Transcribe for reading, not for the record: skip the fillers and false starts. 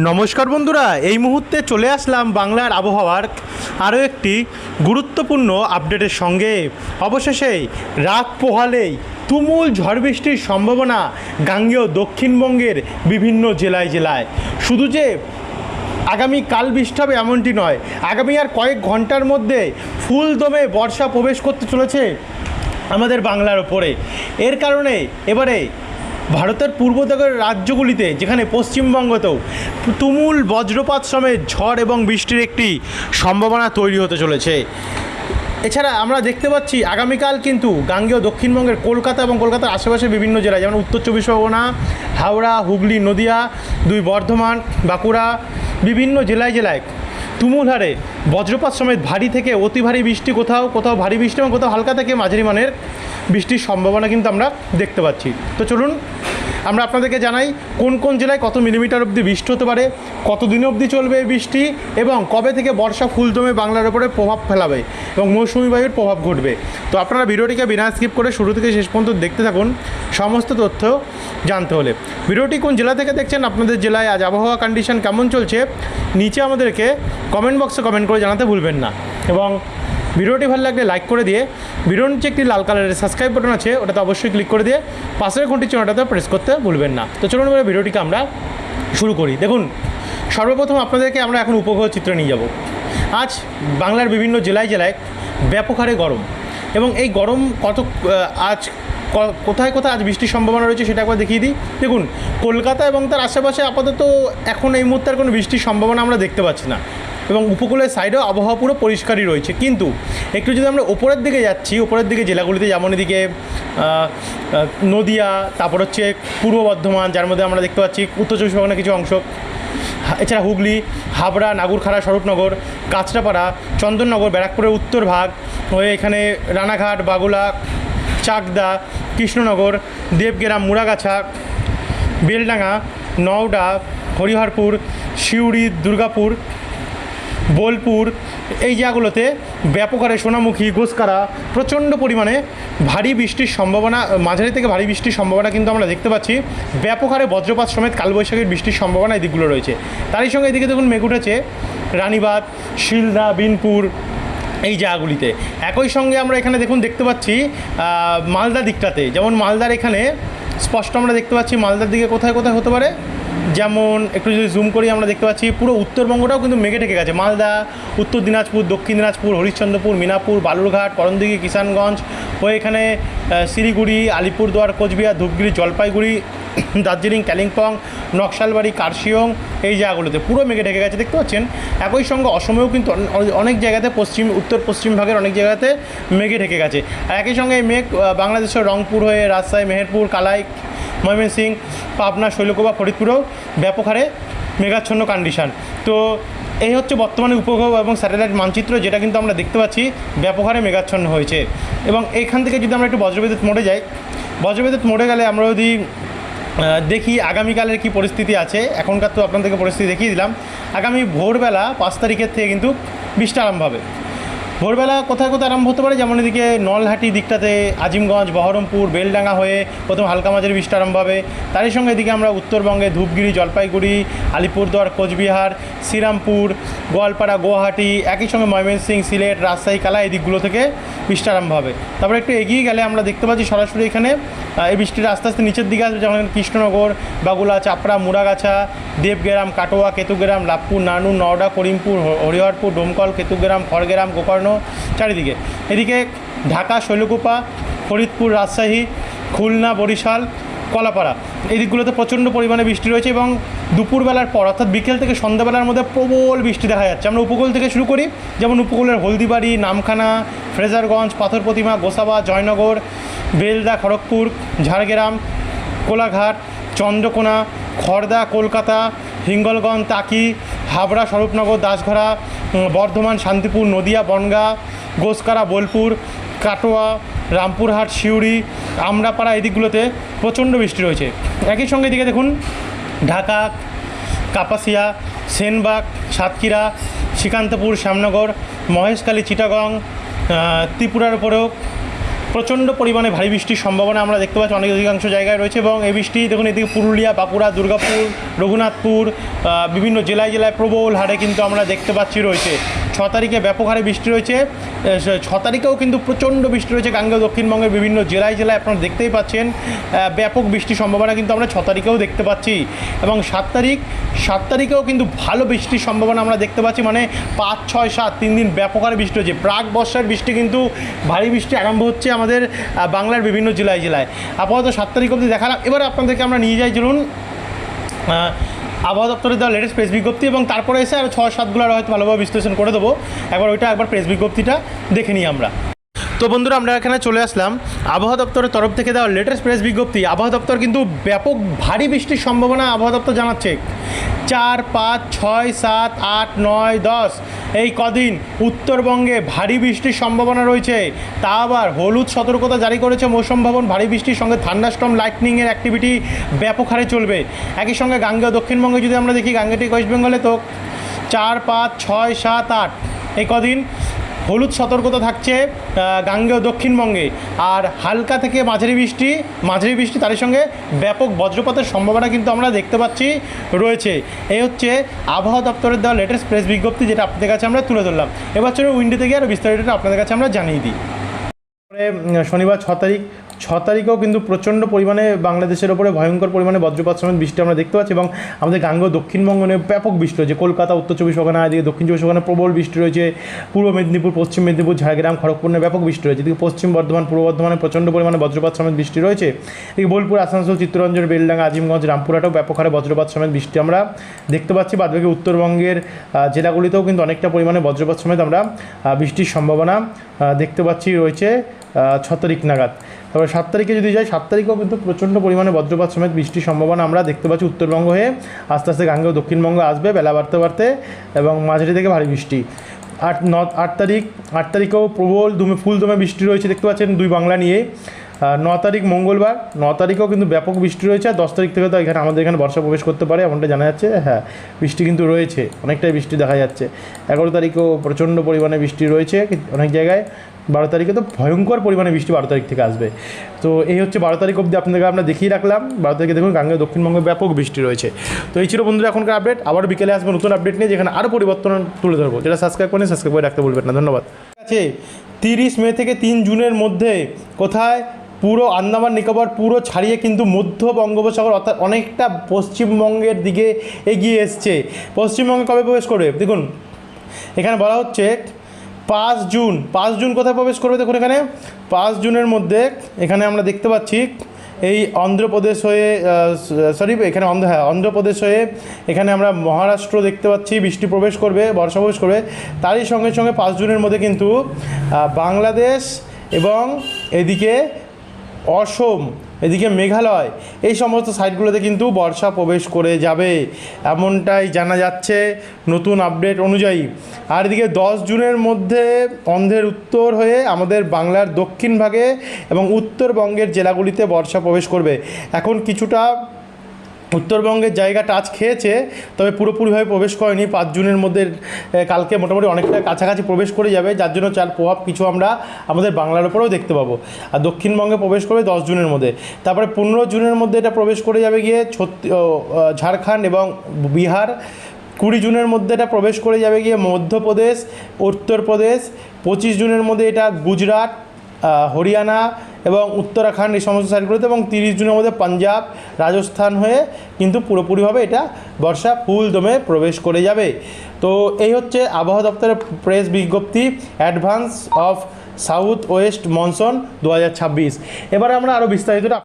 নমস্কার বন্ধুরা, এই মুহূর্তে চলে আসলাম বাংলার আবহাওয়ার আরও একটি গুরুত্বপূর্ণ আপডেটের সঙ্গে। অবশেষে রাত পোহালেই তুমুল ঝড় বৃষ্টির সম্ভাবনা গাঙ্গেয় দক্ষিণবঙ্গের বিভিন্ন জেলায় জেলায়। শুধু যে আগামী কাল বৃষ্টি হবে এমনটি নয়, আগামী আর কয়েক ঘন্টার মধ্যে ফুল দমে বর্ষা প্রবেশ করতে চলেছে আমাদের বাংলার ওপরে। এর কারণে এবারে ভারতের পূর্ব দিকের রাজ্যগুলিতে, যেখানে পশ্চিমবঙ্গতেও তুমুল বজ্রপাত সমেত ঝড় এবং বৃষ্টির একটি সম্ভাবনা তৈরি হতে চলেছে। এছাড়া আমরা দেখতে পাচ্ছি আগামীকাল কিন্তু গাঙ্গেয় দক্ষিণবঙ্গের কলকাতা এবং কলকাতার আশেপাশে বিভিন্ন জেলায়, যেমন উত্তর চব্বিশ পরগনা, হাওড়া, হুগলি, নদিয়া, বর্ধমান, বাঁকুড়া, বিভিন্ন জেলায় জেলায় তুমুল হারে বজ্রপাত সমেত ভারী থেকে অতি ভারী বৃষ্টি, কোথাও কোথাও ভারী বৃষ্টি এবং কোথাও হালকা থেকে মাঝারি মানের বৃষ্টির সম্ভাবনা কিন্তু আমরা দেখতে পাচ্ছি। তো চলুন আমরা আপনাদেরকে জানাই কোন কোন জেলায় কত মিলিমিটার অবধি বৃষ্টি হতে পারে, কতদিন অবধি চলবে এই বৃষ্টি এবং কবে থেকে বর্ষা ফুলদমে বাংলার উপরে প্রভাব ফেলাবে এবং মৌসুমি বায়ুর প্রভাব ঘটবে। তো আপনারা ভিডিওটিকে বিনা স্কিপ করে শুরু থেকে শেষ পর্যন্ত দেখতে থাকুন সমস্ত তথ্য জানতে হলে। ভিডিওটি কোন জেলা থেকে দেখছেন, আপনাদের জেলায় আজ আবহাওয়া কন্ডিশন কেমন চলছে, নিচে আমাদেরকে কমেন্ট বক্সে কমেন্ট করে জানাতে ভুলবেন না। এবং ভিডিওটি ভালো লাগলে লাইক করে দিয়ে ভিডিওর নিচে একটি লাল কালারের সাবস্ক্রাইব বাটন আছে, ওটাতে অবশ্যই ক্লিক করে দিয়ে পাশের ঘন্টির চিহ্নটাতে প্রেস করতে ভুলবেন না। তো চলুন এবার ভিডিওটিকে আমরা শুরু করি। দেখুন, সর্বপ্রথম আপনাদেরকে আমরা এখন উপগ্রহ চিত্র নিয়ে যাব। আজ বাংলার বিভিন্ন জেলায় জেলায় ব্যাপক হারে গরম, এবং এই গরম আজ কোথায় কোথায় আজ বৃষ্টির সম্ভাবনা রয়েছে সেটা একবার দেখিয়ে দিই। দেখুন, কলকাতা এবং তার আশেপাশে আপাতত এখন এই মুহূর্তে আর কোনো বৃষ্টির সম্ভাবনা আমরা দেখতে পাচ্ছি না, এবং উপকূলের সাইডেও আবহাওয়া পুরো পরিষ্কারই রয়েছে। কিন্তু একটু যদি আমরা ওপরের দিকে যাচ্ছি, ওপরের দিকে জেলাগুলিতে, যেমন এদিকে নদিয়া, তারপর হচ্ছে পূর্ব বর্ধমান, যার মধ্যে আমরা দেখতে পাচ্ছি উত্তর চব্বিশ পরগনার কিছু অংশ, এছাড়া হুগলি, হাবড়া, নাগুরখাড়া, স্বরূপনগর, কাঁচরাপাড়া, চন্দননগর, ব্যারাকপুরের উত্তর ভাগ হয়ে এখানে রানাঘাট, বাগুলা, চাকদা, কৃষ্ণনগর, দেবগ্রাম, মুড়াগাছা, বেলডাঙ্গা, নওডা, হরিহরপুর, সিউড়ি, দুর্গাপুর, বোলপুর, এই জায়গাগুলোতে ব্যাপক হারে সোনামুখী, ঘোষকারা প্রচণ্ড পরিমাণে ভারী বৃষ্টির সম্ভাবনা, মাঝারি থেকে ভারী বৃষ্টির সম্ভাবনা কিন্তু আমরা দেখতে পাচ্ছি। ব্যাপক হারে বজ্রপাত সমেত কালবৈশাখীর বৃষ্টির সম্ভাবনা এই দিকগুলো রয়েছে। তারই সঙ্গে এদিকে দেখুন মেঘ উঠেছে রানীবাঁধ, শিলদা, বিনপুর, এই জায়গাগুলিতে। একই সঙ্গে আমরা এখানে দেখতে পাচ্ছি মালদা দিকটাতে, যেমন মালদার এখানে স্পষ্ট আমরা দেখতে পাচ্ছি মালদার দিকে কোথায় কোথায় হতে পারে, যেমন একটু যদি জুম করি আমরা দেখতে পাচ্ছি পুরো উত্তরবঙ্গটাও কিন্তু মেঘে ঢেকে গেছে। মালদা, উত্তর দিনাজপুর, দক্ষিণ দিনাজপুর, হরিশ্চন্দ্রপুর, মিনাপুর, বালুরঘাট, করণদিঘি, কিষানগঞ্জ হয়ে এখানে শিলিগুড়ি, আলিপুরদুয়ার, কোচবিহার, ধূপগুড়ি, জলপাইগুড়ি, দার্জিলিং, কালিম্পং, নকশালবাড়ি, কার্শিয়ং, এই জায়গাগুলোতে পুরো মেঘে ঢেকে গেছে দেখতে পাচ্ছেন। একই সঙ্গে অসমেও কিন্তু অনেক জায়গাতে উত্তর পশ্চিম ভাগের অনেক জায়গাতে মেঘে ঢেকে গেছে। আর একই সঙ্গে এই মেঘ বাংলাদেশের রংপুর হয়ে রাজশাহী, মেহেরপুর, কালাই, ময়মনসিংহ, পাবনা, শৈলকুপা, ফরিদপুরেও ব্যাপক হারে মেঘাচ্ছন্ন কন্ডিশান। তো এই হচ্ছে বর্তমানে উপগ্রহ এবং স্যাটেলাইট মানচিত্র, যেটা কিন্তু আমরা দেখতে পাচ্ছি ব্যাপক হারে মেঘাচ্ছন্ন হয়েছে। এবং এইখান থেকে যদি আমরা একটু বজ্রবিদ্যুৎ মোডে যাই, বজ্রবিদ্যুৎ মোডে গেলে আমরা যদি দেখি আগামীকালের কি পরিস্থিতি আছে, এখনকার তো আপনাদেরকে পরিস্থিতি দেখিয়ে দিলাম। আগামী ভোরবেলা 5 তারিখের থেকে কিন্তু বৃষ্টি আরম্ভ হবে। ভোরবেলা কোথায় কোথায় আরম্ভ হতে পারে, যেমন এদিকে নলহাটি দিকটাতে, আজিমগঞ্জ, বহরমপুর, বেলডাঙ্গা হয়ে প্রথম হালকা মাঝারি বৃষ্টি আরম্ভ হবে। তারই সঙ্গে এদিকে আমরা উত্তরবঙ্গে ধূপগুড়ি, জলপাইগুড়ি, আলিপুরদুয়ার, কোচবিহার, শ্রীরামপুর, গোয়ালপাড়া, গুয়াহাটি, একই সঙ্গে ময়মনসিংহ, সিলেট, রাজশাহী, কালা, এই দিকগুলো থেকে বৃষ্টি আরম্ভ হবে। তারপরে একটু এগিয়ে গেলে আমরা দেখতে পাচ্ছি সরাসরি এখানে এই বৃষ্টিটা আস্তে আস্তে নিচের দিকে আসবে, যেমন কৃষ্ণনগর, বাগুলা, চাপড়া, মুড়াগাছা, দেবগ্রাম, কাটোয়া, কেতুগ্রাম, লাভপুর, নানুর, নওডা, করিমপুর, হরিহরপুর, ডোমকল, কেতুগ্রাম, খড়গ্রাম, গোকর্ণ, চারিদিকে। এদিকে ঢাকা, শৈলকুপা, ফরিদপুর, রাজশাহী, খুলনা, বরিশাল, কলাপাড়া, এই দিকগুলোতে প্রচণ্ড পরিমাণে বৃষ্টি রয়েছে। এবং দুপুরবেলার পর অর্থাৎ বিকেল থেকে সন্ধ্যাবেলার মধ্যে প্রবল বৃষ্টি দেখা যাচ্ছে। আমরা উপকূল থেকে শুরু করি, যেমন উপকূলের হলদিবাড়ি, নামখানা, ফ্রেজারগঞ্জ, পাথর প্রতিমা, গোসাবা, জয়নগর, বেলদা, খড়গপুর, ঝাড়গ্রাম, কোলাঘাট, চন্দ্রকোনা, খড়দা, কলকাতা, হিঙ্গলগঞ্জ, টাকি, হাবড়া, স্বরূপনগর, দাসঘরা, বর্ধমান, শান্তিপুর, নদিয়া, বনগাঁ, ঘোষকারা, বোলপুর, কাটোয়া, রামপুরহাট, সিউড়ি, আমরাপাড়া, এই দিকগুলোতে প্রচণ্ড বৃষ্টি রয়েছে। একই সঙ্গে এদিকে দেখুন ঢাকা, কাপাসিয়া, সেনবাগ, সাতক্ষীরা, শ্রীকান্তপুর, শ্যামনগর, মহেশখালী, চিটাগং, ত্রিপুরার উপরেও প্রচণ্ড পরিমাণে ভারী বৃষ্টির সম্ভাবনা আমরা দেখতে পাচ্ছি অনেক অধিকাংশ জায়গায় রয়েছে এবং এই বৃষ্টি দেখুন এদিকে পুরুলিয়া, বাঁকুড়া, দুর্গাপুর, রঘুনাথপুর বিভিন্ন জেলায় জেলায় প্রবল হারে কিন্তু আমরা দেখতে পাচ্ছি রয়েছে। 6 তারিখে ব্যাপক হারে বৃষ্টি রয়েছে, 6 তারিখেও কিন্তু প্রচণ্ড বৃষ্টি রয়েছে গাঙ্গেয় দক্ষিণবঙ্গের বিভিন্ন জেলায় জেলায় আপনারা দেখতেই পাচ্ছেন ব্যাপক বৃষ্টির সম্ভাবনা কিন্তু আমরা 6 তারিখেও দেখতে পাচ্ছি এবং 7 তারিখেও কিন্তু ভালো বৃষ্টির সম্ভাবনা আমরা দেখতে পাচ্ছি, মানে 5, 6, 7 3 দিন ব্যাপক হারে বৃষ্টি হচ্ছে। প্রাক বর্ষার বৃষ্টি কিন্তু ভারী বৃষ্টি আরম্ভ হচ্ছে আমাদের বাংলার বিভিন্ন জেলায় জেলায়। আপাতত 7 তারিখ অবধি দেখালাম, এবার আপনাদেরকে আমরা নিয়ে যাই চলুন আবহাওয়া দপ্তরের দেওয়া লেটেস্ট প্রেস বিজ্ঞপ্তি এবং তারপরে এসে আরও 6-7গুলো হয়তো ভালোভাবে বিশ্লেষণ করে দেবো। একবার প্রেস বিজ্ঞপ্তিটা দেখে নিই আমরা। তো বন্ধুরা, আমরা এখানে চলে আসলাম আবহাওয়া দপ্তরের তরফ থেকে দেওয়া লেটেস্ট প্রেস বিজ্ঞপ্তি। আবহাওয়া দপ্তর কিন্তু ব্যাপক ভারী বৃষ্টির সম্ভাবনা আবহাওয়া দপ্তর জানাচ্ছে। 4, 5, 6, 7, 8, 9, 10 এই কদিন উত্তরবঙ্গে ভারী বৃষ্টির সম্ভাবনা রয়েছে। তা আবার হলুদ সতর্কতা জারি করেছে মৌসুম ভবন। ভারী বৃষ্টির সঙ্গে থান্ডারস্টর্ম, লাইটনিংয়ের অ্যাক্টিভিটি ব্যাপক হারে চলবে। একই সঙ্গে গাঙ্গেয় দক্ষিণবঙ্গে যদি আমরা দেখি, গাঙ্গেটিক ওয়েস্ট বেঙ্গলে তো 4, 5, 6, 7, 8 এই কদিন হলুদ সতর্কতা থাকছে গাঙ্গেয় দক্ষিণবঙ্গে। আর হালকা থেকে মাঝারি বৃষ্টি তার সঙ্গে ব্যাপক বজ্রপাতের সম্ভাবনা কিন্তু আমরা দেখতে পাচ্ছি রয়েছে। এই হচ্ছে আবহাওয়া দপ্তরের দেওয়া লেটেস্ট প্রেস বিজ্ঞপ্তি, যেটা আপনাদের কাছে আমরা তুলে ধরলাম। এবার চলুন উইন্ডোতে গিয়ে আরও বিস্তারিতটা আপনাদের কাছে আমরা জানিয়ে দিই। শনিবার 6 তারিখেও কিন্তু প্রচণ্ড পরিমাণে বাংলাদেশের ওপরে ভয়ঙ্কর পরিমাণে বজ্রপাত সমেত বৃষ্টি আমরা দেখতে পাচ্ছি এবং আমাদের গাঙ্গেয় দক্ষিণবঙ্গে ব্যাপক বৃষ্টি রয়েছে। কলকাতা, উত্তর চব্বিশ পরগনা, এদিকে দক্ষিণ চব্বিশ পরগনা প্রবল বৃষ্টি রয়েছে। পূর্ব মেদিনীপুর, পশ্চিম মেদিনীপুর, ঝাড়গ্রাম, খড়গপুরে ব্যাপক বৃষ্টি রয়েছে। এদিকে পশ্চিম বর্ধমান, পূর্ব বর্ধমানে প্রচণ্ড পরিমাণে বজ্রপাত সমেত বৃষ্টি রয়েছে। এদিকে বোলপুর, আসানসোল, চিত্তরঞ্জন, বেলডাঙ্গা, আজিমগঞ্জ, রামপুরহাটেও ব্যাপক হারে বজ্রপাত সমেত বৃষ্টি আমরা দেখতে পাচ্ছি। বাদবাকি উত্তরবঙ্গের জেলাগুলিতেও কিন্তু অনেকটা পরিমাণে বজ্রপাত সমেত আমরা বৃষ্টির সম্ভাবনা দেখতে পাচ্ছি রয়েছে 6 তারিখ নাগাদ। তারপরে 7 তারিখে যদি যাই, 7 তারিখেও কিন্তু প্রচণ্ড পরিমাণে বজ্রপাত সমেত বৃষ্টির সম্ভাবনা আমরা দেখতে পাচ্ছি উত্তরবঙ্গ হয়ে আস্তে আস্তে গাঙ্গেয় দক্ষিণবঙ্গ আসবে বেলা বাড়তে এবং মাঝারি থেকে ভারী বৃষ্টি। 8 তারিখেও প্রবল ফুলদমে বৃষ্টি রয়েছে দেখতে পাচ্ছেন 2 বাংলা নিয়ে। 9 তারিখ মঙ্গলবার, 9 তারিখেও কিন্তু ব্যাপক বৃষ্টি রয়েছে। আর 10 তারিখ থেকে তো আমাদের এখানে বর্ষা প্রবেশ করতে পারে এমনটা জানা যাচ্ছে। হ্যাঁ, বৃষ্টি কিন্তু রয়েছে, অনেকটাই বৃষ্টি দেখা যাচ্ছে। 11 তারিখেও প্রচণ্ড পরিমাণে বৃষ্টি রয়েছে অনেক জায়গায়। 12 তারিখে তো ভয়ঙ্কর পরিমাণে বৃষ্টি 12 তারিখ থেকে আসবে। তো এই হচ্ছে 12 তারিখ অবধি আপনাদেরকে আমরা দেখিয়ে রাখলাম। 12 তারিখে দেখুন গাঙ্গেয় দক্ষিণবঙ্গে ব্যাপক বৃষ্টি রয়েছে। তো এই ছিল বন্ধুরা এখনকার আপডেট। আবার বিকেলে আসবো নতুন আপডেট নিয়ে, যেখানে আরও পরিবর্তন তুলে ধরবো। যেটা সাবস্ক্রাইব করে রাখতে বলবেন না। ধন্যবাদ। আছে 30 মে থেকে 3 জুনের মধ্যে কোথায় পুরো আন্দামান নিকোবর পুরো ছাড়িয়ে কিন্তু মধ্য বঙ্গোপসাগর অর্থাৎ অনেকটা পশ্চিমবঙ্গের দিকে এগিয়ে এসছে। পশ্চিমবঙ্গে কবে প্রবেশ করবে দেখুন, এখানে বলা হচ্ছে 5 জুন কোথায় প্রবেশ করবে দেখুন। এখানে 5 জুনের মধ্যে এখানে আমরা দেখতে পাচ্ছি এই অন্ধ্রপ্রদেশ হয়ে এখানে অন্ধ্রপ্রদেশ হয়ে এখানে আমরা মহারাষ্ট্র দেখতে পাচ্ছি বৃষ্টি প্রবেশ করবে, বর্ষা প্রবেশ করবে। তারই সঙ্গে সঙ্গে 5 জুনের মধ্যে কিন্তু বাংলাদেশ এবং এদিকে অসম, এদিকে মেঘালয়, এই সমস্ত সাইটগুলোতে কিন্তু বর্ষা প্রবেশ করে যাবে এমনটাই জানা যাচ্ছে নতুন আপডেট অনুযায়ী। আর এদিকে 10 জুনের মধ্যে অন্ধ্রের উত্তর হয়ে আমাদের বাংলার দক্ষিণ ভাগে এবং উত্তরবঙ্গের জেলাগুলিতে বর্ষা প্রবেশ করবে। এখন কিছুটা উত্তরবঙ্গের জায়গা টাচ খেয়েছে, তবে পুরোপুরিভাবে প্রবেশ করেনি। 5 জুনের মধ্যে কালকে মোটামুটি অনেকটা কাছাকাছি প্রবেশ করে যাবে, যার জন্য তার প্রভাব কিছু আমরা আমাদের বাংলার উপরেও দেখতে পাবো। আর দক্ষিণবঙ্গে প্রবেশ করবে 10 জুনের মধ্যে। তারপরে 15 জুনের মধ্যে এটা প্রবেশ করে যাবে গিয়ে ঝাড়খণ্ড এবং বিহার। 20 জুনের মধ্যে এটা প্রবেশ করে যাবে গিয়ে মধ্যপ্রদেশ, উত্তরপ্রদেশ। 25 জুনের মধ্যে এটা গুজরাট, হরিয়ানা এবং উত্তরাখণ্ড এই সমস্ত সাইডগুলোতে, এবং 30 জুনের মধ্যে পাঞ্জাব, রাজস্থান হয়ে কিন্তু পুরোপুরিভাবে এটা বর্ষা ফুল দমে প্রবেশ করে যাবে। তো এই হচ্ছে আবহাওয়া দপ্তরের প্রেস বিজ্ঞপ্তি, advance of south West monsoon 2026। এবারে আমরা আরও বিস্তারিত